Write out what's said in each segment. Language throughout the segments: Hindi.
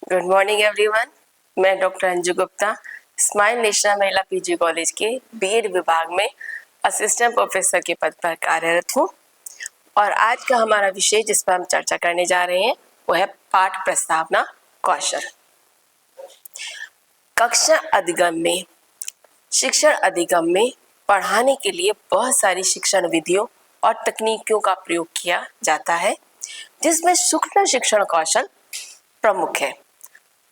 Good morning everyone. मैं doctor Anju Gupta Smile National Mahila PG college के बीएड विभाग में असिस्टेंट प्रोफेसर के पद पर कार्यरत हूँ और आज का हमारा विषय जिस पर हम चर्चा करने जा रहे हैं वो है पाठ प्रस्तावना कौशल। कक्षा अधिगम में शिक्षण अधिगम में पढ़ाने के लिए बहुत सारी शिक्षण विधियों और तकनीकों का प्रयोग किया जाता है, जिसमें सूक्ष्म शिक्षण कौशल प्रमुख है।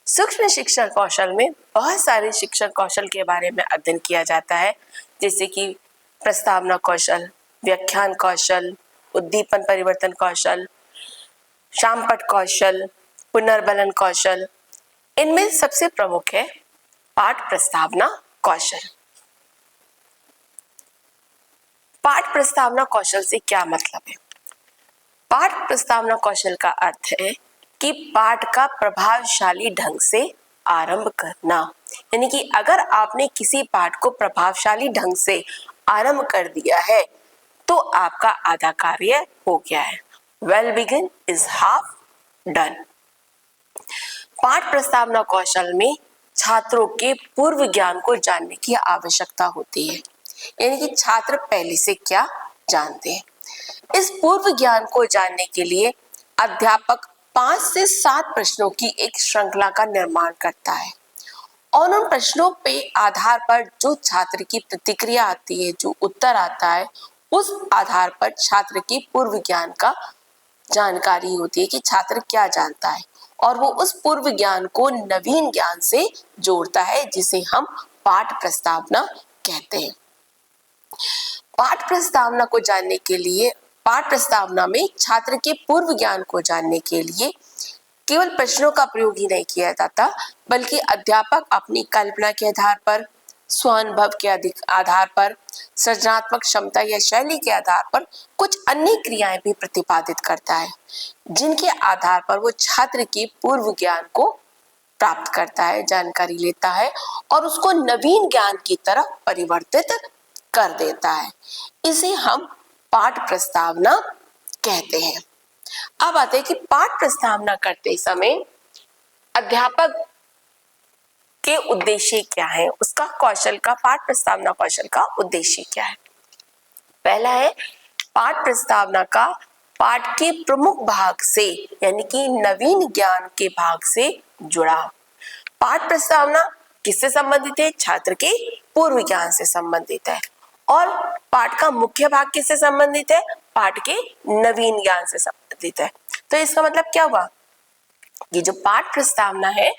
सूक्ष्म शिक्षण कौशल में बहुत सारे शिक्षण कौशल के बारे में अध्ययन किया जाता है, जैसे कि प्रस्तावना कौशल, व्याख्यान कौशल, उद्दीपन परिवर्तन कौशल, शामपट कौशल, पुनर्बलन कौशल। इनमें सबसे प्रमुख है पाठ प्रस्तावना कौशल। पाठ प्रस्तावना कौशल से क्या मतलब है? पाठ प्रस्तावना कौशल का अर्थ है कि पाठ का प्रभावशाली ढंग से आरंभ करना, यानी कि अगर आपने किसी पाठ को प्रभावशाली ढंग से आरंभ कर दिया है तो आपका आधा कार्य हो गया है। Well begin is half done. पाठ प्रस्तावना कौशल में छात्रों के पूर्व ज्ञान को जानने की आवश्यकता होती है, यानी कि छात्र पहले से क्या जानते हैं। इस पूर्व ज्ञान को जानने के लिए अध्यापक 5 से 7 प्रश्नों की एक श्रृंखला का निर्माण करता है और उन प्रश्नों पे आधार पर जो छात्र की प्रतिक्रिया आती है, जो उत्तर आता है, उस आधार पर छात्र के पूर्व ज्ञान का जानकारी होती है कि छात्र क्या जानता है और वो उस पूर्व ज्ञान को नवीन ज्ञान से जोड़ता है, जिसे हम पाठ प्रस्तावना कहते हैं। पाठ प्रस्तावना को जानने के लिए पाठ प्रस्तावना में छात्र के पूर्व ज्ञान को जानने के लिए केवल प्रश्नों का प्रयोग ही नहीं किया जाता, बल्कि अध्यापक अपनी कल्पना के आधार पर, स्वानुभव के आधार पर, सृजनात्मक क्षमता या शैली के आधार पर कुछ अन्य क्रियाएं भी प्रतिपादित करता है, जिनके आधार पर वो छात्र के पूर्व ज्ञान को प्राप्त करता है, जानकारी लेता है और उसको नवीन ज्ञान की तरफ परिवर्तित कर देता है। इसे हम पाठ प्रस्तावना कहते हैं। अब आते हैं कि पाठ प्रस्तावना करते समय अध्यापक के उद्देश्य क्या है, उसका कौशल का, पाठ प्रस्तावना कौशल का उद्देश्य क्या है। पहला है पाठ प्रस्तावना का पाठ के प्रमुख भाग से, यानी कि नवीन ज्ञान के भाग से जुड़ाव। पाठ प्रस्तावना किससे संबंधित है? छात्र के पूर्व ज्ञान से संबंधित है। और पाठ का मुख्य भाग किससे संबंधित है? पाठ के नवीन ज्ञान से संबंधित है। तो इसका मतलब क्या हुआ? ये जो पाठ प्रस्तावना है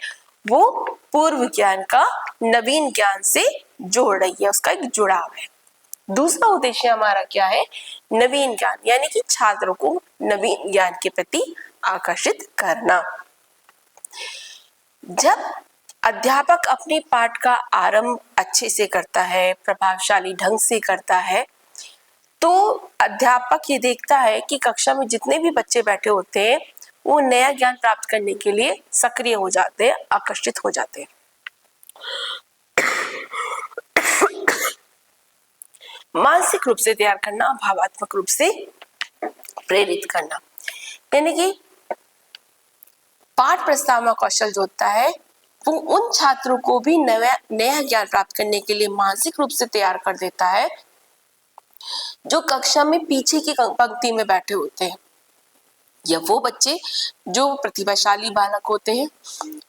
वो पूर्व ज्ञान का नवीन ज्ञान से जोड़ रही है, उसका एक जुड़ाव है। दूसरा उद्देश्य हमारा क्या है? नवीन ज्ञान, यानी कि छात्रों को नवीन ज्ञान के प्रति आकर्षित करना। जब अध्यापक अपने पाठ का आरंभ अच्छे से करता है, प्रभावशाली ढंग से करता है, तो अध्यापक ये देखता है कि कक्षा में जितने भी बच्चे बैठे होते हैं वो नया ज्ञान प्राप्त करने के लिए सक्रिय हो जाते हैं, आकर्षित हो जाते हैं। मानसिक रूप से तैयार करना, भावात्मक रूप से प्रेरित करना, यानी कि पाठ प्रस्तावना कौशल जो होता है वो उन छात्रों को भी नया ज्ञान प्राप्त करने के लिए मानसिक रूप से तैयार कर देता है जो कक्षा में पीछे की पंक्ति में बैठे होते हैं, या वो बच्चे जो प्रतिभाशाली बालक होते हैं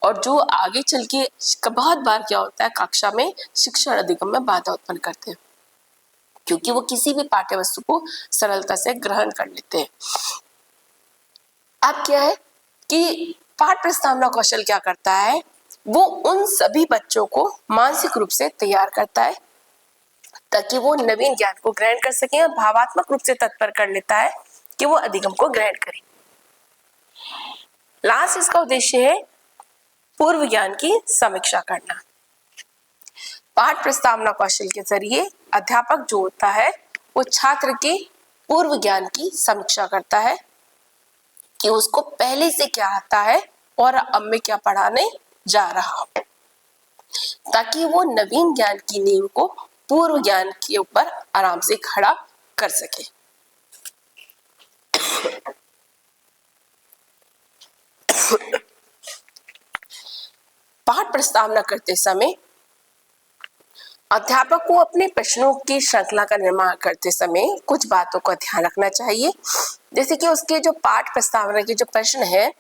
और जो आगे चल के बहुत बार क्या होता है, कक्षा में शिक्षण अधिगम में बाधा उत्पन्न करते हैं, क्योंकि वो किसी भी पाठ्य वस्तु को सरलता से ग्रहण कर लेते हैं। अब क्या है कि पाठ प्रस्तावना कौशल क्या करता है, वो उन सभी बच्चों को मानसिक रूप से तैयार करता है ताकि वो नवीन ज्ञान को ग्रहण कर सके, और भावात्मक रूप से तत्पर कर लेता है कि वो अधिगम को ग्रहण करें। लास्ट इसका उद्देश्य है पूर्व ज्ञान की समीक्षा करना। पाठ प्रस्तावना कौशल के जरिए अध्यापक जो होता है वो छात्र के पूर्व ज्ञान की समीक्षा करता है कि उसको पहले से क्या आता है और अब में क्या पढ़ाने जा रहा हो, ताकि वो नवीन ज्ञान की नींव को पूर्व ज्ञान के ऊपर आराम से खड़ा कर सके। प्रस्तावना करते समय अध्यापक को अपने प्रश्नों की श्रृंखला का निर्माण करते समय कुछ बातों का ध्यान रखना चाहिए। जैसे कि उसके जो पाठ प्रस्तावना के जो प्रश्न है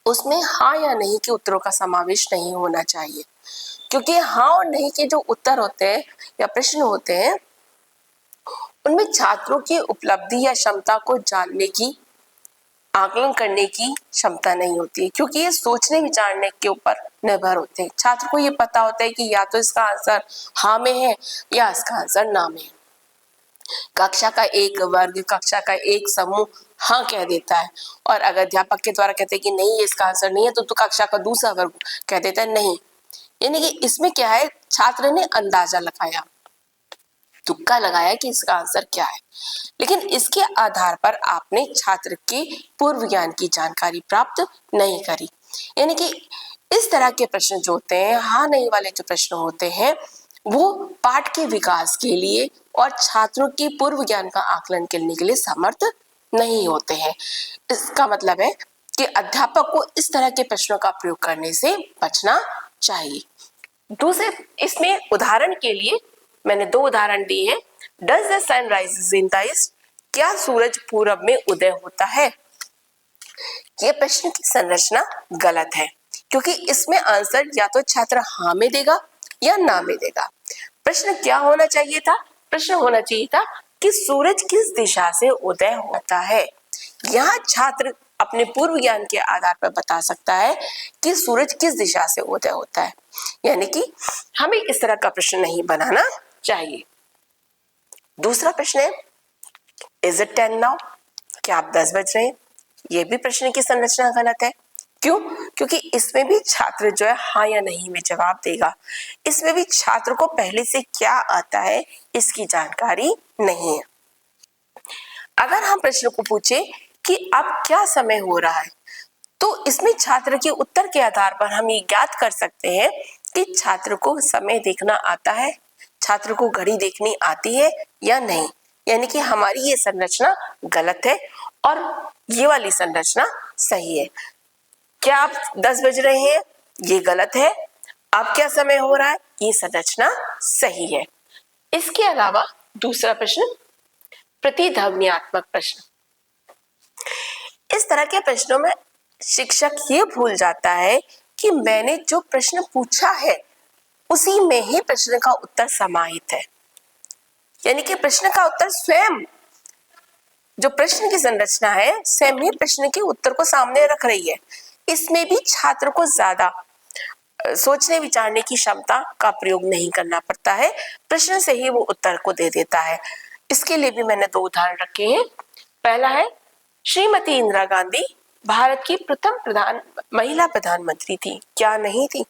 उसमें हाँ या नहीं के उत्तरों का समावेश नहीं होना चाहिए, क्योंकि हाँ और नहीं के जो उत्तर होते हैं या प्रश्न होते हैं उनमें छात्रों की उपलब्धि या क्षमता को जानने की, आकलन करने की क्षमता नहीं होती है, क्योंकि ये सोचने विचारने के ऊपर निर्भर होते हैं। छात्र को ये पता होता है कि या तो इसका आंसर हाँ में है या इसका आंसर ना में है। कक्षा का एक वर्ग, कक्षा का एक समूह हाँ कह देता है, और अगर अध्यापक के द्वारा कहते हैं कि नहीं ये इसका आंसर नहीं है, तो कक्षा का दूसरा वर्ग कह देता है नहीं। यानी कि इसमें क्या है, छात्र ने अंदाजा लगाया, तुक्का लगाया कि इसका आंसर क्या है, लेकिन इसके आधार पर आपने छात्र के पूर्व ज्ञान की जानकारी प्राप्त नहीं करी। यानी कि इस तरह के प्रश्न जो होते हैं, हाँ नहीं वाले जो प्रश्न होते हैं, वो पाठ के विकास के लिए और छात्रों के पूर्व ज्ञान का आकलन करने के लिए समर्थ नहीं होते हैं। इसका मतलब है कि अध्यापक को इस तरह के प्रश्नों का प्रयोग करने से बचना चाहिए। दूसरे, इसमें उदाहरण के लिए मैंने दो उदाहरण दिए हैं। Does the sun rises in the east, क्या सूरज पूरब में उदय होता है? यह प्रश्न की संरचना गलत है, क्योंकि इसमें आंसर या तो छात्र हाँ में देगा या ना में देगा। प्रश्न क्या होना चाहिए था? प्रश्न होना चाहिए था कि सूरज किस दिशा से उदय होता है। यहाँ छात्र अपने पूर्व ज्ञान के आधार पर बता सकता है कि सूरज किस दिशा से उदय होता है। यानी कि हमें इस तरह का प्रश्न नहीं बनाना चाहिए। दूसरा प्रश्न है, इज इट 10 नाउ, क्या आप 10 बज रहे हैं? यह भी प्रश्न की संरचना गलत है। क्यों? क्योंकि इसमें भी छात्र जो है हाँ या नहीं में जवाब देगा। इसमें भी छात्र को पहले से क्या आता है इसकी जानकारी नहीं है। अगर हम प्रश्न को पूछे कि अब क्या समय हो रहा है, तो इसमें छात्र के उत्तर के आधार पर हम ये ज्ञात कर सकते हैं कि छात्र को समय देखना आता है, छात्र को घड़ी देखनी आती है या नहीं। यानी कि हमारी ये संरचना गलत है और ये वाली संरचना सही है। क्या आप 10 बज रहे हैं? ये गलत है। अब क्या समय हो रहा है? ये संरचना सही है। इसके अलावा दूसरा प्रश्न, प्रतिध्वन्यात्मक प्रश्न। इस तरह के प्रश्नों में शिक्षक ये भूल जाता है कि मैंने जो प्रश्न पूछा है उसी में ही प्रश्न का उत्तर समाहित है। यानी कि प्रश्न का उत्तर स्वयं, जो प्रश्न की संरचना है स्वयं ही प्रश्न के उत्तर को सामने रख रही है। इसमें भी छात्र को ज्यादा सोचने विचारने की क्षमता का प्रयोग नहीं करना पड़ता है, प्रश्न से ही वो उत्तर को दे देता है। इसके लिए भी मैंने दो उदाहरण रखे हैं। पहला है, श्रीमती इंदिरा गांधी भारत की प्रथम महिला प्रधानमंत्री थी, क्या नहीं थी?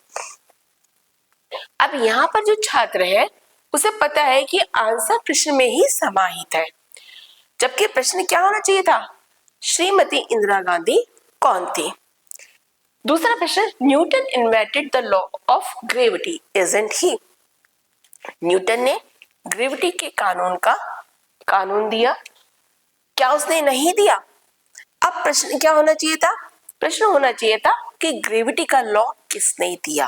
अब यहाँ पर जो छात्र है उसे पता है कि आंसर प्रश्न में ही समाहित है, जबकि प्रश्न क्या होना चाहिए था? श्रीमती इंदिरा गांधी कौन थी? दूसरा प्रश्न, Newton invented the law of gravity, isn't he? Newton ने ग्रेविटी के कानून दिया, क्या उसने नहीं दिया? अब प्रश्न क्या होना चाहिए था? प्रश्न होना चाहिए था कि ग्रेविटी का लॉ किसने दिया।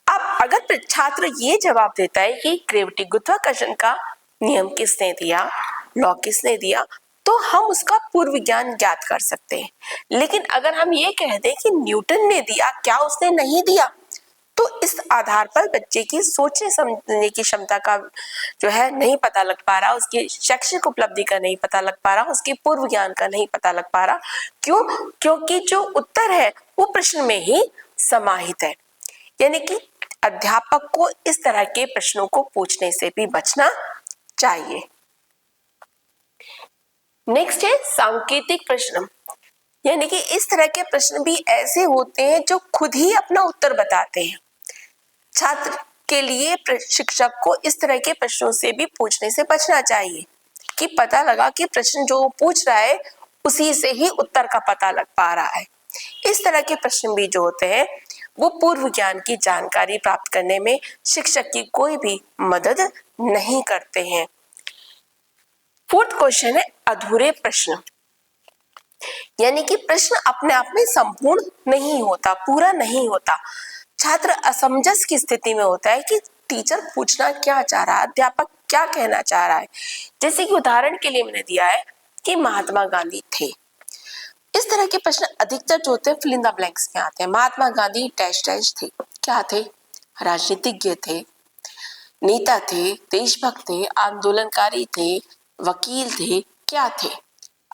अब अगर छात्र ये जवाब देता है कि ग्रेविटी, गुरुत्वाकर्षण का नियम किसने दिया, लॉ किसने दिया, तो हम उसका पूर्व ज्ञान ज्ञात कर सकते हैं। लेकिन अगर हम ये कह दें कि न्यूटन ने दिया, क्या उसने नहीं दिया, तो इस आधार पर बच्चे की सोचने समझने की क्षमता का जो है नहीं पता लग पा रहा, उसकी शैक्षिक उपलब्धि का नहीं पता लग पा रहा, उसके पूर्व ज्ञान का नहीं पता लग पा रहा। क्यों? क्योंकि जो उत्तर है वो प्रश्न में ही समाहित है। यानी कि अध्यापक को इस तरह के प्रश्नों को पूछने से भी बचना चाहिए। नेक्स्ट है सांकेतिक प्रश्न। यानी कि इस तरह के प्रश्न भी ऐसे होते हैं जो खुद ही अपना उत्तर बताते हैं। छात्र के लिए शिक्षक को इस तरह के प्रश्नों से भी पूछने से बचना चाहिए कि पता लगा कि प्रश्न जो पूछ रहा है उसी से ही उत्तर का पता लग पा रहा है। इस तरह के प्रश्न भी जो होते हैं वो पूर्व ज्ञान की जानकारी प्राप्त करने में शिक्षक की कोई भी मदद नहीं करते हैं। फोर्थ क्वेश्चन है अधूरे प्रश्न। यानी कि प्रश्न अपने आप में संपूर्ण नहीं होता, पूरा नहीं होता। छात्र असमंजस की स्थिति में होता है कि टीचर पूछना क्या चाह रहा है, अध्यापक क्या कहना चाह रहा है। जैसे कि उदाहरण के लिए मैंने दिया है कि महात्मा गांधी थे। इस तरह के प्रश्न अधिकतर जो होते हैं फिल इन द ब्लैंक्स में आते हैं। महात्मा गांधी डैश डैश थे। क्या थे? राजनीतिज्ञ थे, नेता थे, देशभक्त थे, आंदोलनकारी थे, वकील थे, क्या थे?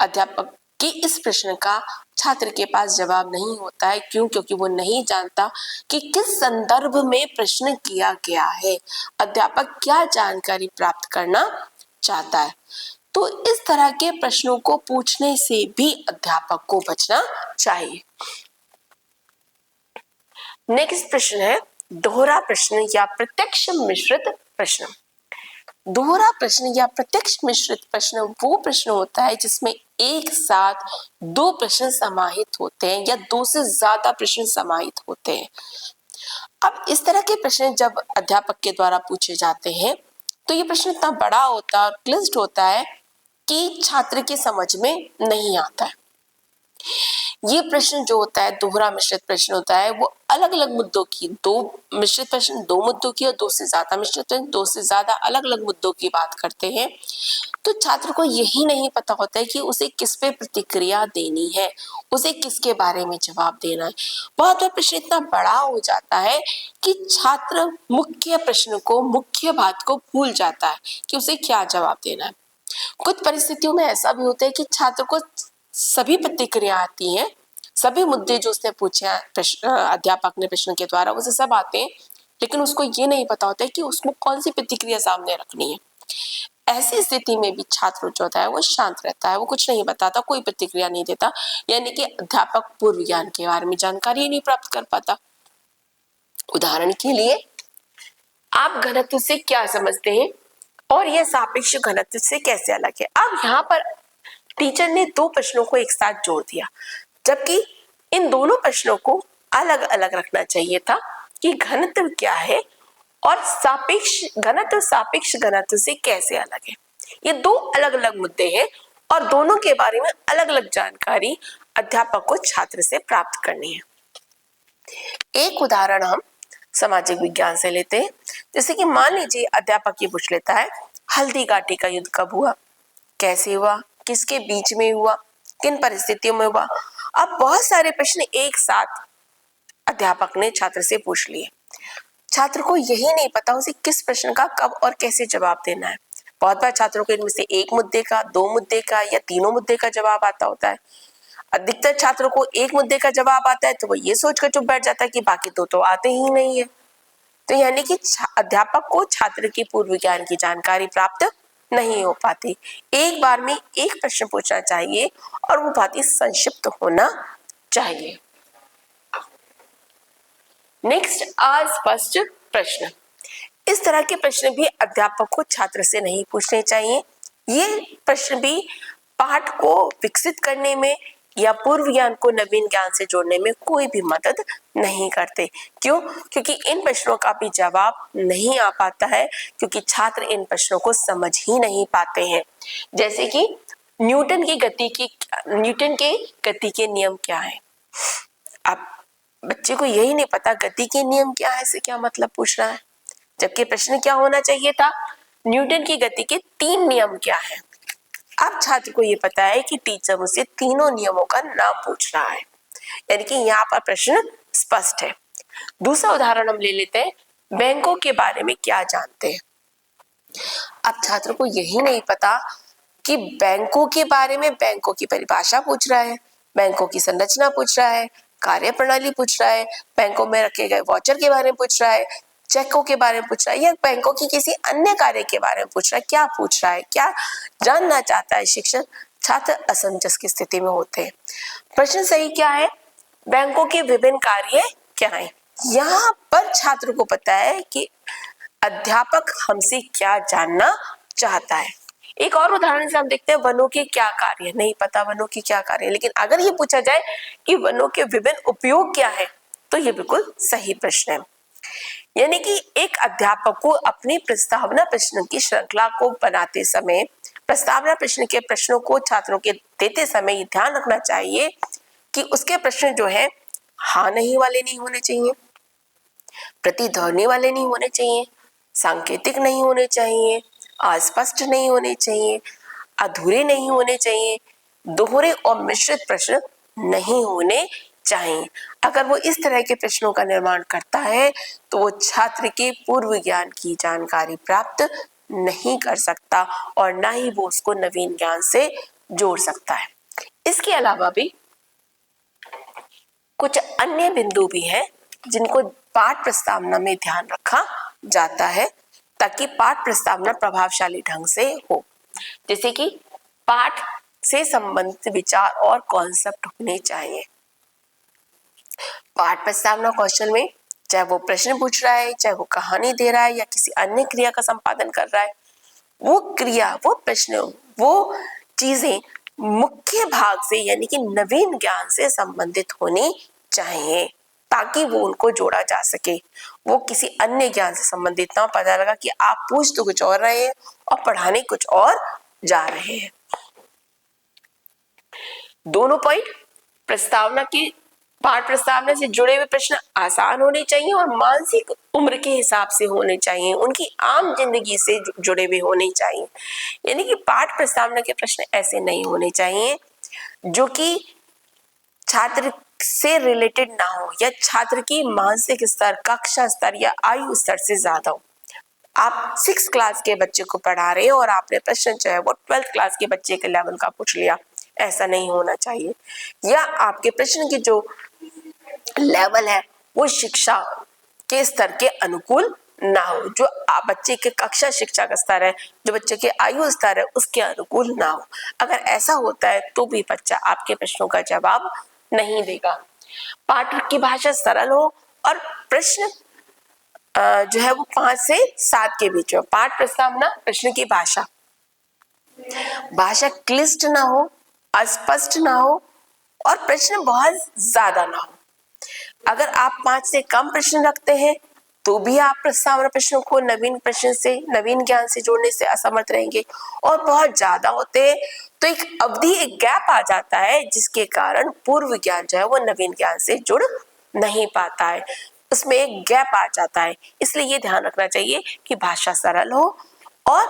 अध्यापक के इस प्रश्न का छात्र के पास जवाब नहीं होता है। क्यों? क्योंकि वो नहीं जानता कि किस संदर्भ में प्रश्न किया गया है, अध्यापक क्या जानकारी प्राप्त करना चाहता है। तो इस तरह के प्रश्नों को पूछने से भी अध्यापक को बचना चाहिए। नेक्स्ट प्रश्न है दोहरा प्रश्न या प्रत्यक्ष मिश्रित प्रश्न। दोहरा प्रश्न या प्रत्यक्ष मिश्रित प्रश्न वो प्रश्न होता है जिसमें एक साथ दो प्रश्न समाहित होते हैं या दो से ज्यादा प्रश्न समाहित होते हैं। अब इस तरह के प्रश्न जब अध्यापक के द्वारा पूछे जाते हैं तो ये प्रश्न इतना बड़ा होता है और क्लिष्ट होता है कि छात्र के समझ में नहीं आता है। ये प्रश्न जो होता है दोहरा मिश्रित प्रश्न होता है वो अलग अलग मुद्दों की, दो मिश्रित प्रश्न दो मुद्दों की और दो से ज्यादा मिश्रित प्रश्न दो से ज्यादा अलग अलग मुद्दों की बात करते हैं। तो छात्र को यही नहीं पता होता है कि उसे किस पे प्रतिक्रिया देनी है, उसे किसके बारे में जवाब देना है। बहुत बार प्रश्न इतना बड़ा हो जाता है कि छात्र मुख्य प्रश्न को, मुख्य बात को भूल जाता है कि उसे क्या जवाब देना है। कुछ परिस्थितियों में ऐसा भी होता है कि छात्र को सभी प्रतिक्रिया आती हैं, सभी मुद्दे जो उसने पूछे अध्यापक ने प्रश्न के द्वारा उसे सब आते हैं, लेकिन उसको ये नहीं पता होता है कि उसको कौन सी प्रतिक्रिया सामने रखनी है। ऐसी स्थिति में भी छात्र जो होता है वो शांत रहता है, वो कुछ नहीं बताता, कोई प्रतिक्रिया नहीं देता, यानी कि अध्यापक पूर्व ज्ञान के बारे में जानकारी नहीं प्राप्त कर पाता। उदाहरण के लिए आप घनत्व से क्या समझते हैं और यह सापेक्ष घनत्व से कैसे अलग है। अब यहाँ पर टीचर ने दो प्रश्नों को एक साथ जोड़ दिया, जबकि इन दोनों प्रश्नों को अलग अलग रखना चाहिए था कि घनत्व क्या है और सापेक्ष घनत्व से कैसे अलग है। ये दो अलग अलग मुद्दे हैं और दोनों के बारे में अलग अलग जानकारी अध्यापक को छात्र से प्राप्त करनी है। एक उदाहरण हम सामाजिक विज्ञान से लेते हैं। जैसे कि मान लीजिए अध्यापक ये पूछ लेता है हल्दी घाटी का युद्ध कब हुआ, कैसे हुआ, किसके बीच में हुआ, किन परिस्थितियों में हुआ। अब बहुत सारे प्रश्न एक साथ अध्यापक ने छात्र से पूछ लिए। छात्र को यही नहीं पता उसे किस प्रश्न का कब और कैसे जवाब देना है। बहुत बार छात्रों को इनमें से एक मुद्दे का, दो मुद्दे का या तीनों मुद्दे का जवाब आता होता है। अधिकतर छात्रों को एक मुद्दे का जवाब आता है तो वो ये सोचकर चुप बैठ जाता है कि बाकी दो तो आते ही नहीं है। तो यानी कि अध्यापक को छात्र की पूर्व ज्ञान की जानकारी प्राप्त नहीं हो पाती। एक बार में एक प्रश्न पूछना चाहिए और वो बहुत ही संक्षिप्त होना चाहिए। नेक्स्ट अस्पष्ट प्रश्न। इस तरह के प्रश्न भी अध्यापक को छात्र से नहीं पूछने चाहिए। ये प्रश्न भी पाठ को विकसित करने में या पूर्व ज्ञान को नवीन ज्ञान से जोड़ने में कोई भी मदद नहीं करते। क्यों? क्योंकि इन प्रश्नों का भी जवाब नहीं आ पाता है, क्योंकि छात्र इन प्रश्नों को समझ ही नहीं पाते हैं। जैसे कि न्यूटन के गति के नियम क्या है। अब बच्चे को यही नहीं पता गति के नियम क्या है, इससे क्या मतलब पूछ रहा है, जबकि प्रश्न क्या होना चाहिए था, न्यूटन की गति के 3 नियम क्या है। अब छात्र को ये पता है कि टीचर मुझसे तीनों नियमों का नाम पूछ रहा है, यानी कि यहाँ पर प्रश्न स्पष्ट है। दूसरा उदाहरण हम ले लेते हैं, बैंकों के बारे में क्या जानते हैं। अब छात्र को यही नहीं पता कि बैंकों के बारे में, बैंकों की परिभाषा पूछ रहा है, बैंकों की संरचना पूछ रहा है, कार्य प्रणाली पूछ रहा है, बैंकों में रखे गए वाउचर के बारे में पूछ रहा है, चेकों के बारे में पूछ रहा है, या बैंकों की किसी अन्य कार्य के बारे में पूछ रहा है। क्या पूछ रहा है, क्या जानना चाहता है शिक्षक। छात्र असमंजस की स्थिति में होते हैं। प्रश्न सही क्या है, बैंकों के विभिन्न कार्य क्या है। यहाँ पर छात्र को पता है कि अध्यापक हमसे क्या जानना चाहता है। एक और उदाहरण से हम देखते हैं, वनों के क्या कार्य। नहीं पता वनों के क्या कार्य, लेकिन अगर ये पूछा जाए कि वनों के विभिन्न उपयोग क्या है तो ये बिल्कुल सही प्रश्न है। यानी कि एक अध्यापक को अपनी प्रस्तावना प्रश्न की श्रृंखला को बनाते समय प्रस्तावना प्रश्न के प्रश्नों को छात्रों के देते समय ध्यान रखना चाहिए कि उसके प्रश्न जो है हाँ नहीं वाले नहीं होने चाहिए, प्रतिध्वनि वाले नहीं होने चाहिए, सांकेतिक नहीं होने चाहिए, अस्पष्ट नहीं होने चाहिए, अधूरे नहीं होने चाहिए, दोहरे और मिश्रित प्रश्न नहीं होने चाहिए। अगर वो इस तरह के प्रश्नों का निर्माण करता है तो वो छात्र के पूर्व ज्ञान की जानकारी प्राप्त नहीं कर सकता और ना ही वो उसको नवीन ज्ञान से जोड़ सकता है। इसके अलावा भी कुछ अन्य बिंदु भी हैं जिनको पाठ प्रस्तावना में ध्यान रखा जाता है ताकि पाठ प्रस्तावना प्रभावशाली ढंग से हो। जैसे कि पाठ से संबंधित विचार और कॉन्सेप्ट होने चाहिए। पाठ प्रस्तावना कौशल में चाहे वो प्रश्न पूछ रहा है, चाहे वो कहानी दे रहा है या किसी अन्य क्रिया का संपादन कर रहा है, वो क्रिया, वो प्रश्न, वो चीजें मुख्य भाग से यानी कि नवीन ज्ञान से संबंधित होनी चाहिए ताकि वो उनको जोड़ा जा सके। वो किसी अन्य ज्ञान से संबंधित ना। पता लगा कि आप पूछ तो कुछ और रहे हैं और पढ़ाने कुछ और जा रहे हैं। दोनों पॉइंट प्रस्तावना की पाठ प्रस्तावना से जुड़े हुए प्रश्न आसान होने चाहिए और मानसिक उम्र के हिसाब से होने चाहिए, उनकी आम जिंदगी से जुड़े हुए होने चाहिए। यानी कि पाठ प्रस्तावना के प्रश्न ऐसे नहीं होने चाहिए जो कि छात्र से रिलेटेड ना हो या छात्र की मानसिक स्तर, कक्षा स्तर या आयु स्तर से ज्यादा हो। आप 6 क्लास के बच्चे को पढ़ा रहे हैं और आपने प्रश्न जो है वो 12th क्लास के बच्चे के लेवल का पूछ लिया, ऐसा नहीं होना चाहिए। या आपके प्रश्न की जो लेवल है वो शिक्षा के स्तर के अनुकूल ना हो, जो बच्चे के कक्षा शिक्षा का स्तर है, जो बच्चे के आयु स्तर है उसके अनुकूल ना हो। अगर ऐसा होता है तो भी बच्चा आपके प्रश्नों का जवाब नहीं देगा। पाठ की भाषा सरल हो और प्रश्न जो है वो 5 से 7 के बीच में। पाठ प्रस्तावना प्रश्न की भाषा क्लिष्ट ना हो, अस्पष्ट ना हो और प्रश्न बहुत ज्यादा ना हो। अगर आप 5 से कम प्रश्न रखते हैं तो भी आप प्रस्तावना प्रश्नों को नवीन ज्ञान से जोड़ने से असमर्थ रहेंगे और बहुत ज्यादा होते हैं तो एक अवधि, एक गैप आ जाता है जिसके कारण पूर्व ज्ञान जो है वो नवीन ज्ञान से जुड़ नहीं पाता है, उसमें एक गैप आ जाता है। इसलिए ये ध्यान रखना चाहिए कि भाषा सरल हो और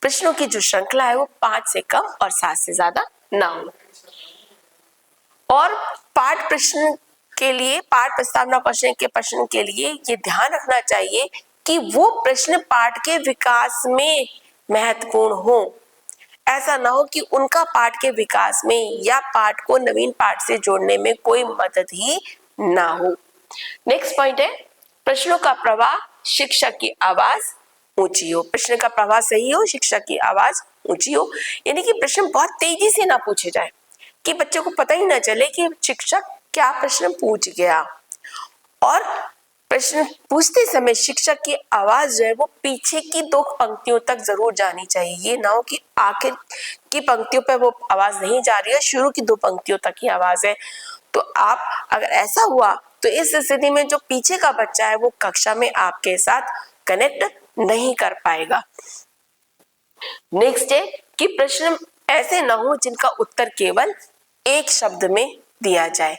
प्रश्नों की जो श्रृंखला है वो 5 से कम और 7 से ज्यादा ना हो। और पाठ प्रश्न के लिए, पाठ प्रस्तावना कौशल के प्रश्न के लिए ये ध्यान रखना चाहिए कि वो प्रश्न पाठ के विकास में महत्वपूर्ण हो। ऐसा ना हो कि उनका पाठ के विकास में या पाठ को नवीन पाठ से जोड़ने में कोई मदद ही ना हो। नेक्स्ट पॉइंट है प्रश्नों का प्रवाह, शिक्षक की आवाज ऊंची हो। प्रश्न का प्रवाह सही हो, शिक्षक की आवाज ऊंची हो, यानी कि प्रश्न बहुत तेजी से ना पूछे जाए कि बच्चों को पता ही ना चले कि शिक्षक क्या प्रश्न पूछ गया। और प्रश्न पूछते समय शिक्षक की आवाज जो है वो पीछे की 2 पंक्तियों तक जरूर जानी चाहिए। ये ना हो कि आखिर की पंक्तियों पे वो आवाज नहीं जा रही है, शुरू की 2 पंक्तियों तक ही आवाज है। तो आप अगर ऐसा हुआ तो इस स्थिति में जो पीछे का बच्चा है वो कक्षा में आपके साथ कनेक्ट नहीं कर पाएगा। नेक्स्ट है कि प्रश्न ऐसे ना हो जिनका उत्तर केवल एक शब्द में दिया जाए।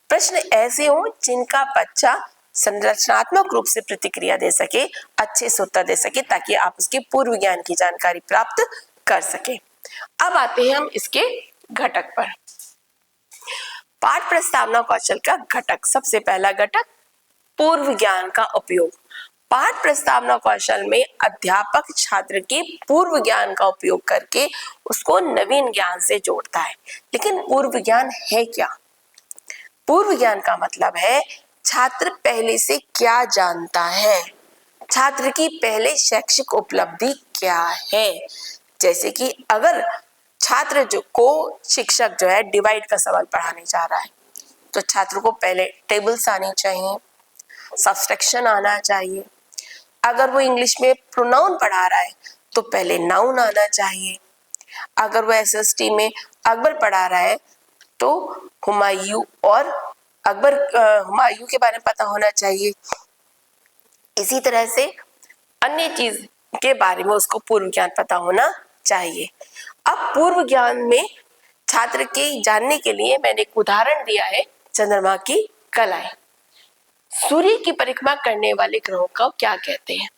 प्रश्न ऐसे हो जिनका बच्चा संरचनात्मक रूप से प्रतिक्रिया दे सके, अच्छे से उत्तर दे सके ताकि आप उसके पूर्व ज्ञान की जानकारी प्राप्त कर सके। अब आते हैं हम इसके घटक पर। पाठ प्रस्तावना कौशल का घटक, सबसे पहला घटक पूर्व ज्ञान का उपयोग। पाठ प्रस्तावना कौशल में अध्यापक छात्र के पूर्व ज्ञान का उपयोग करके उसको नवीन ज्ञान से जोड़ता है। लेकिन पूर्व ज्ञान है क्या? पूर्व ज्ञान का मतलब है छात्र पहले से क्या जानता है, छात्र की पहले शैक्षिक उपलब्धि क्या है। जैसे कि अगर छात्र जो को शिक्षक जो है डिवाइड का सवाल पढ़ाने जा रहा है तो छात्र को पहले टेबल्स आनी चाहिए, सब्सट्रैक्शन आना चाहिए। अगर वो इंग्लिश में प्रोनाउन पढ़ा रहा है तो पहले नाउन आना चाहिए। अगर वो एसएसटी में अकबर पढ़ा रहा है तो हुमायूं और अकबर, हुमायूं के बारे में पता होना चाहिए। इसी तरह से अन्य चीज के बारे में उसको पूर्व ज्ञान पता होना चाहिए। अब पूर्व ज्ञान में छात्र के जानने के लिए मैंने एक उदाहरण दिया है, चंद्रमा की कलाएं। सूर्य की परिक्रमा करने वाले ग्रहों को क्या कहते हैं?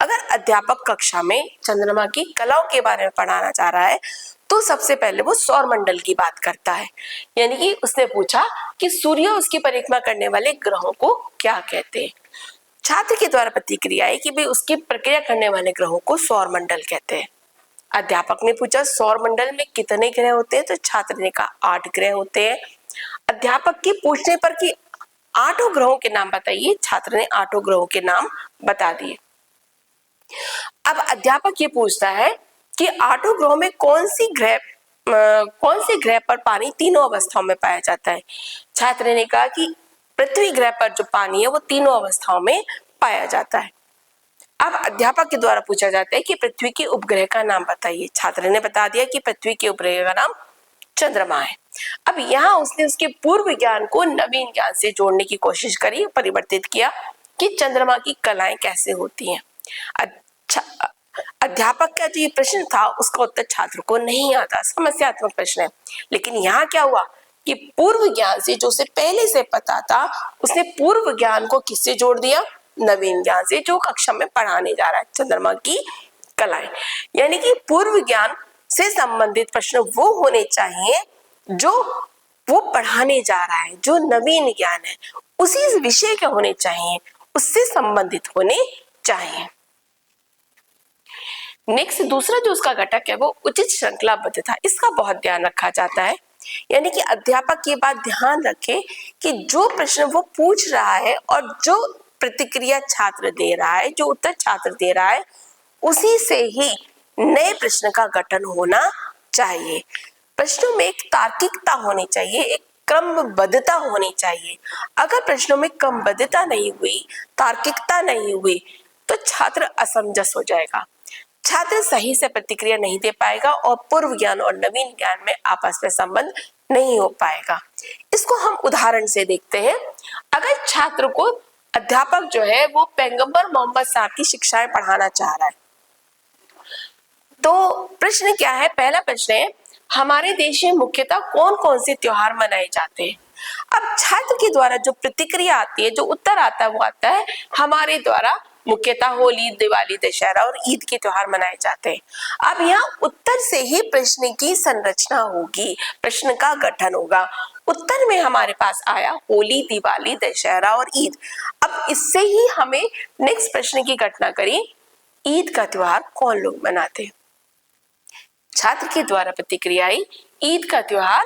अगर अध्यापक कक्षा में चंद्रमा की कलाओं के बारे में पढ़ाना चाह रहा है तो सबसे पहले वो सौर मंडल की बात करता है, यानी कि उसने पूछा कि सूर्य उसकी परिक्रमा करने वाले ग्रहों को क्या कहते हैं। छात्र के द्वारा प्रतिक्रिया है कि भाई उसकी प्रक्रिया करने वाले ग्रहों को सौर मंडल कहते हैं। अध्यापक ने पूछा सौर मंडल में कितने ग्रह होते हैं, तो छात्र ने कहा 8 ग्रह होते हैं। अध्यापक के पूछने पर कि 8 ग्रहों के नाम बताइए, छात्र ने 8 ग्रहों के नाम बता दिए। अब अध्यापक ये पूछता है कि 8 ग्रहों में कौन से ग्रह पर पानी तीनों अवस्थाओं में पाया जाता है। छात्र ने कहा कि पृथ्वी ग्रह पर जो पानी है वो तीनों अवस्थाओं में पाया जाता है। अब अध्यापक के द्वारा पूछा जाता है कि पृथ्वी के उपग्रह का नाम बताइए। छात्र ने बता दिया कि पृथ्वी के उपग्रह का नाम चंद्रमा है। अब यहाँ उसने उसके पूर्व ज्ञान को नवीन ज्ञान से जोड़ने की कोशिश करी, परिवर्तित किया कि चंद्रमा की कलाएं कैसे होती हैं। अध्यापक का जो ये प्रश्न था उसका उत्तर छात्र को नहीं आता, समस्यात्मक प्रश्न है। लेकिन यहाँ क्या हुआ कि पूर्व ज्ञान से, जो उसे पहले से पता था, उसने पूर्व ज्ञान को किससे जोड़ दिया? नवीन ज्ञान से, जो कक्षा में पढ़ाने जा रहा है, चंद्रमा की कलाएं। यानी कि पूर्व ज्ञान से संबंधित प्रश्न वो होने चाहिए जो वो पढ़ाने जा रहा है, जो नवीन ज्ञान है उसी विषय के होने चाहिए, उससे संबंधित होने चाहिए। नेक्स्ट दूसरा जो उसका घटक है वो उचित श्रृंखलाबद्धता, इसका बहुत ध्यान रखा जाता है। यानी कि अध्यापक ये बात ध्यान रखे कि जो प्रश्न वो पूछ रहा है और जो प्रतिक्रिया छात्र दे रहा है, जो उत्तर छात्र दे रहा है, उसी से ही नए प्रश्न का गठन होना चाहिए। प्रश्नों में एक तार्किकता होनी चाहिए, एक क्रमबद्धता होनी चाहिए। अगर प्रश्नों में क्रमबद्धता नहीं हुई, तार्किकता नहीं हुई, तो छात्र असमंजस हो जाएगा, छात्र सही से प्रतिक्रिया नहीं दे पाएगा और पूर्व ज्ञान और नवीन ज्ञान में आपस में संबंध नहीं हो पाएगा। इसको हम उदाहरण से देखते हैं। अगर छात्र को अध्यापक जो है वो पैगंबर मोहम्मद साहब की शिक्षाएं पढ़ाना चाह रहा है, तो प्रश्न क्या है? पहला प्रश्न है, हमारे देश में मुख्यतः कौन कौन से त्योहार मनाए जाते हैं? अब छात्र के द्वारा जो प्रतिक्रिया आती है, जो उत्तर आता है, वो आता है हमारे द्वारा मुख्यतः होली, दिवाली, दशहरा और ईद के त्योहार मनाए जाते हैं। अब यहाँ उत्तर से ही प्रश्न की संरचना होगी, प्रश्न का गठन होगा। उत्तर में हमारे पास आया होली, दिवाली, दशहरा और ईद। अब इससे ही हमें नेक्स्ट प्रश्न की घटना करी, ईद का त्योहार कौन लोग मनाते हैं? छात्र के द्वारा प्रतिक्रिया आई, ईद का त्योहार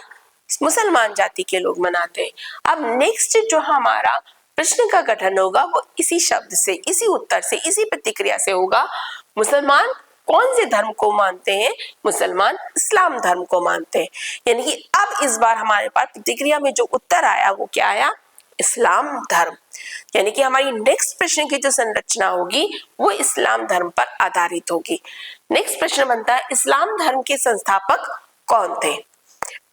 मुसलमान जाति के लोग मनाते हैं। अब नेक्स्ट जो हमारा प्रश्न का गठन होगा वो इसी शब्द से, इसी उत्तर से, इसी प्रतिक्रिया से होगा। मुसलमान कौन से धर्म को मानते हैं? मुसलमान इस्लाम धर्म को मानते हैं। यानी कि अब इस बार हमारे पास प्रतिक्रिया में जो उत्तर आया वो क्या आया? इस्लाम धर्म। यानी कि हमारी नेक्स्ट प्रश्न की जो संरचना होगी वो इस्लाम धर्म पर आधारित होगी। नेक्स्ट प्रश्न बनता है, इस्लाम धर्म के संस्थापक कौन थे?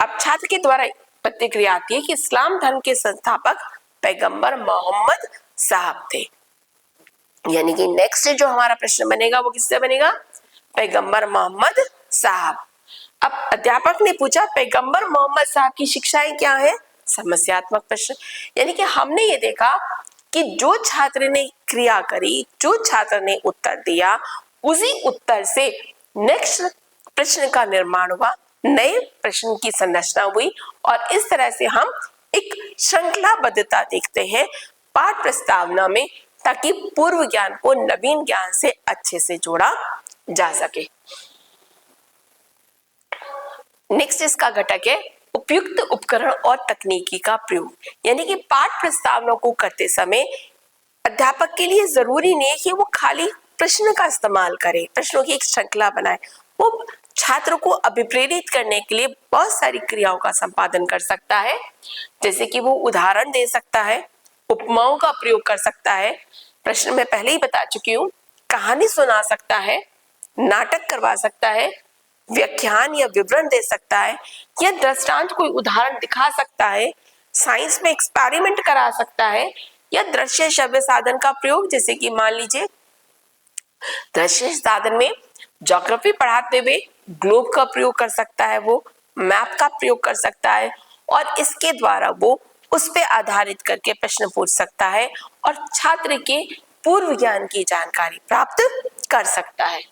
अब छात्र के द्वारा प्रतिक्रिया आती है कि इस्लाम धर्म के संस्थापक पैगंबर मोहम्मद साहब थे। यानी कि नेक्स्ट जो हमारा प्रश्न बनेगा वो किससे बनेगा? पैगंबर मोहम्मद साहब। अब अध्यापक ने पूछा पैगंबर मोहम्मद साहब की शिक्षाएं क्या है? समस्यात्मक प्रश्न। यानी कि हमने ये देखा कि जो छात्र ने क्रिया करी, जो छात्र ने उत्तर दिया, उसी उत्तर से नेक्स्ट प्रश्न का निर्माण हुआ, नए प्रश्न की संरचना हुई और इस तरह से हम एक श्रृंखलाबद्धता देखते हैं पाठ प्रस्तावना में, ताकि पूर्व ज्ञान को नवीन ज्ञान से अच्छे से जोड़ा जा सके। नेक्स्ट इसका घटक है उपयुक्त उपकरण और तकनीकी का प्रयोग। यानी कि पाठ प्रस्तावना को करते समय अध्यापक के लिए जरूरी नहीं है कि वो खाली प्रश्न का इस्तेमाल करे, प्रश्नों की एक श्रृंखला बनाए। वो छात्र को अभिप्रेरित करने के लिए बहुत सारी क्रियाओं का संपादन कर सकता है, जैसे कि वो उदाहरण दे सकता है, उपमाओं का प्रयोग कर सकता है, प्रश्न में पहले ही बता चुकी हूँ, कहानी सुना सकता है, नाटक करवा सकता है, व्याख्यान या विवरण दे सकता है, या दृष्टांत कोई उदाहरण दिखा सकता है, साइंस में एक्सपेरिमेंट करा सकता है, या दृश्य श्रव्य साधन का प्रयोग, जैसे कि मान लीजिए दृश्य साधन में ज्योग्राफी पढ़ाते हुए ग्लोब का प्रयोग कर सकता है, वो मैप का प्रयोग कर सकता है और इसके द्वारा वो उस पे आधारित करके प्रश्न पूछ सकता है और छात्र के पूर्व ज्ञान की जानकारी प्राप्त कर सकता है।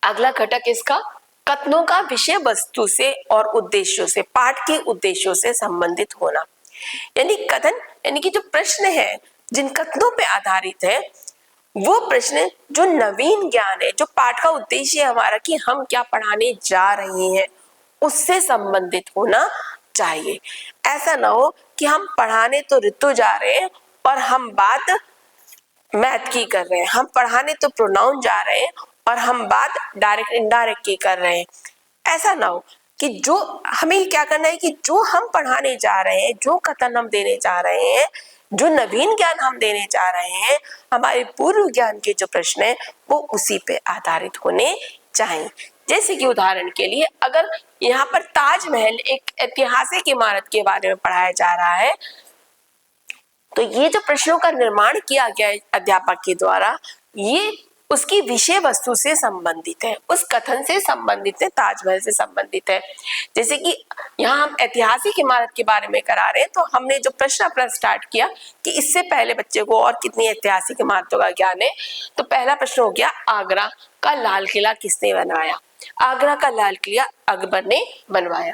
अगला घटक इसका कथनों का विषय वस्तु से और उद्देश्यों से, पाठ के उद्देश्यों से संबंधित होना। यानी कथन यानी कि जो प्रश्न है जिन कथनों पे आधारित है, वो प्रश्न जो नवीन ज्ञान है, जो पाठ का उद्देश्य है हमारा कि हम क्या पढ़ाने जा रहे हैं, उससे संबंधित होना चाहिए। ऐसा ना हो कि हम पढ़ाने तो ऋतु जा रहे हैं और हम बात मैथ की कर रहे हैं, हम पढ़ाने तो प्रोनाउन जा रहे हैं और हम बात डायरेक्ट इनडायरेक्ट की कर रहे हैं। ऐसा ना हो कि जो हमें क्या करना है कि जो हम पढ़ाने जा रहे हैं, जो कथन हम देने जा रहे हैं, जो नवीन ज्ञान हम देने जा रहे हैं, हमारे पूर्व ज्ञान के जो प्रश्न है वो उसी पे आधारित होने चाहिए। जैसे कि उदाहरण के लिए अगर यहाँ पर ताजमहल एक ऐतिहासिक इमारत के बारे में पढ़ाया जा रहा है, तो ये जो प्रश्नों का निर्माण किया गया है अध्यापक के द्वारा, ये उसकी विषय वस्तु से संबंधित है, उस कथन से संबंधित है, ताजमहल से संबंधित है। जैसे कि यहाँ हम ऐतिहासिक इमारत के बारे में करा रहे हैं, तो हमने जो प्रश्न अपना स्टार्ट किया कि इससे पहले बच्चे को और कितनी ऐतिहासिक इमारतों का ज्ञान है, तो पहला प्रश्न हो गया आगरा का लाल किला किसने बनवाया। आगरा का लाल किला अकबर ने बनवाया।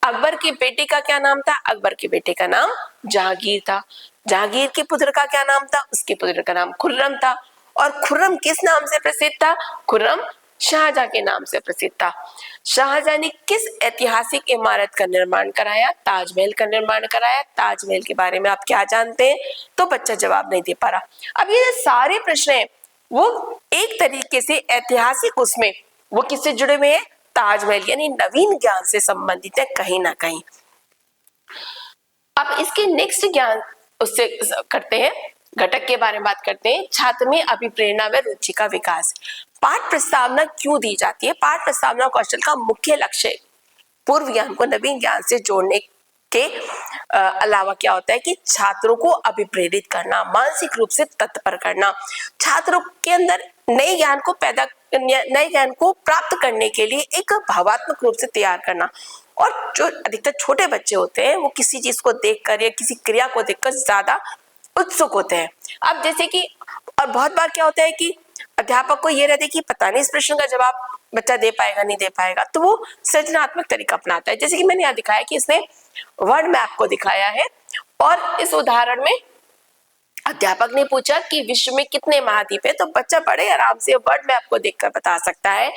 अकबर के बेटे का क्या नाम था? अकबर के बेटे का नाम जहांगीर था। जहांगीर के पुत्र का क्या नाम था? उसके पुत्र का नाम खुर्रम था। और खुर्रम किस नाम से प्रसिद्ध था? खुर्रम शाहजहां के नाम से प्रसिद्ध था। शाहजहां ने किस ऐतिहासिक इमारत का निर्माण कराया? ताजमहल का निर्माण कराया। ताजमहल के बारे में आप क्या जानते हैं? तो बच्चा जवाब नहीं दे पा रहा। अब ये सारे प्रश्न हैं वो एक तरीके से ऐतिहासिक, उसमें वो किससे जुड़े हुए हैं? ताजमहल यानी नवीन ज्ञान से संबंधित है कहीं ना कहीं। अब इसके नेक्स्ट ज्ञान उससे करते हैं, घटक के बारे में बात करते हैं, छात्र में अभिप्रेरणा व रुचि का विकास। पाठ प्रस्तावना क्यों दी जाती है? पाठ प्रस्तावना कौशल का मुख्य लक्ष्य पूर्व ज्ञान को नवीन ज्ञान से जोड़ने के अलावा क्या होता है कि छात्रों को अभिप्रेरित करना, मानसिक रूप से तत्पर करना, छात्रों के अंदर नए ज्ञान को प्राप्त करने के लिए एक भावात्मक रूप से तैयार करना। और जो अधिकतर छोटे बच्चे होते हैं वो किसी चीज को देखकर या किसी क्रिया को देखकर ज्यादा उत्सुक होते हैं। अब जैसे कि और बहुत बार क्या होता है कि अध्यापक को ये रहता है कि पता नहीं इस प्रश्न का जवाब बच्चा दे पाएगा नहीं दे पाएगा, तो वो सृजनात्मक तरीका अपनाता है। जैसे कि मैंने यहाँ दिखाया कि इसने वर्ल्ड मैप को दिखाया है और इस उदाहरण में अध्यापक ने पूछा कि विश्व में कितने महाद्वीप है, तो बच्चा बड़े आराम से वर्ल्ड मैप को देखकर बता सकता है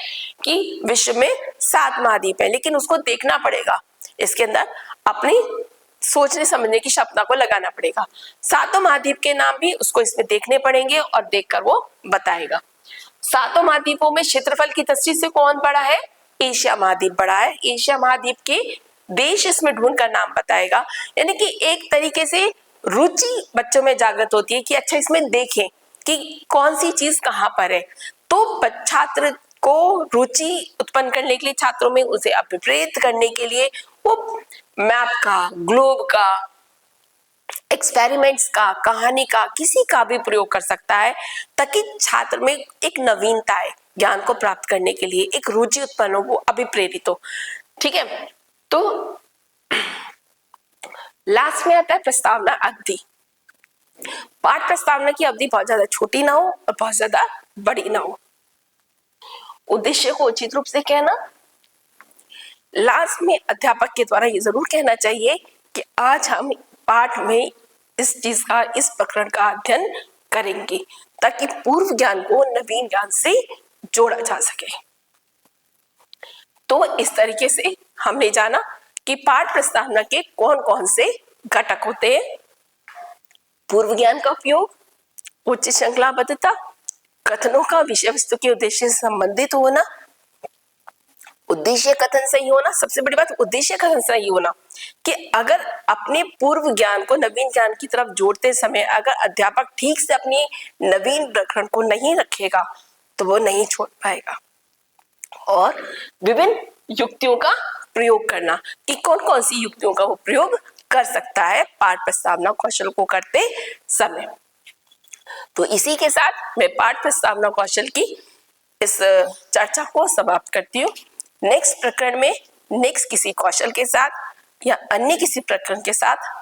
कि विश्व में 7 महाद्वीप है, लेकिन उसको देखना पड़ेगा, इसके अंदर अपनी सोचने समझने की क्षमता को लगाना पड़ेगा। 7 महाद्वीप के नाम भी उसको इसमें देखने पड़ेंगे और देखकर वो बताएगा। 7 महाद्वीपों में क्षेत्रफल की दृष्टि से कौन बड़ा है? एशिया महाद्वीप बड़ा है। एशिया महाद्वीप के देश इसमें ढूंढ कर नाम बताएगा। यानी कि एक तरीके से रुचि बच्चों में जागृत होती है कि अच्छा इसमें देखें कि कौन सी चीज कहाँ पर है। तो छात्र को रुचि उत्पन्न करने के लिए, छात्रों में उसे अभिप्रेरित करने के लिए वो मैप का, ग्लोब का, एक्सपेरिमेंट्स का, कहानी का, किसी का भी प्रयोग कर सकता है ताकि छात्र में एक नवीनता है, ज्ञान को प्राप्त करने के लिए एक रुचि उत्पन्न हो, वो अभिप्रेरित हो। ठीक है, तो लास्ट में आता है प्रस्तावना अवधि। पाठ प्रस्तावना की अवधि बहुत ज्यादा छोटी ना हो और बहुत ज्यादा बड़ी ना हो। उद्देश्य को उचित रूप से कहना। लास्ट में अध्यापक के द्वारा ये जरूर कहना चाहिए कि आज हम पाठ में इस चीज का, इस प्रकरण का अध्ययन करेंगे ताकि पूर्व ज्ञान को नवीन ज्ञान से जोड़ा जा सके। तो इस तरीके से हमने जाना कि पाठ प्रस्तावना के कौन कौन से घटक होते हैं। पूर्व ज्ञान का उपयोग, उच्च श्रृंखलाबद्धता, कथनों का विषय वस्तु के उद्देश्य से संबंधित होना, उद्देश्य कथन सही होना। सबसे बड़ी बात उद्देश्य कथन सही होना कि अगर अपने पूर्व ज्ञान को नवीन ज्ञान की तरफ जोड़ते समय अगर अध्यापक ठीक से अपनी नवीन प्रकरण को नहीं रखेगा तो वो नहीं छोड़ पाएगा। और विभिन्न युक्तियों का प्रयोग करना कि कौन कौन सी युक्तियों का वो प्रयोग कर सकता है पाठ प्रस्तावना कौशल को करते समय। तो इसी के साथ मैं पाठ प्रस्तावना कौशल की इस चर्चा को समाप्त करती हूँ। नेक्स्ट प्रकरण में नेक्स्ट किसी कौशल के साथ या अन्य किसी प्रकरण के साथ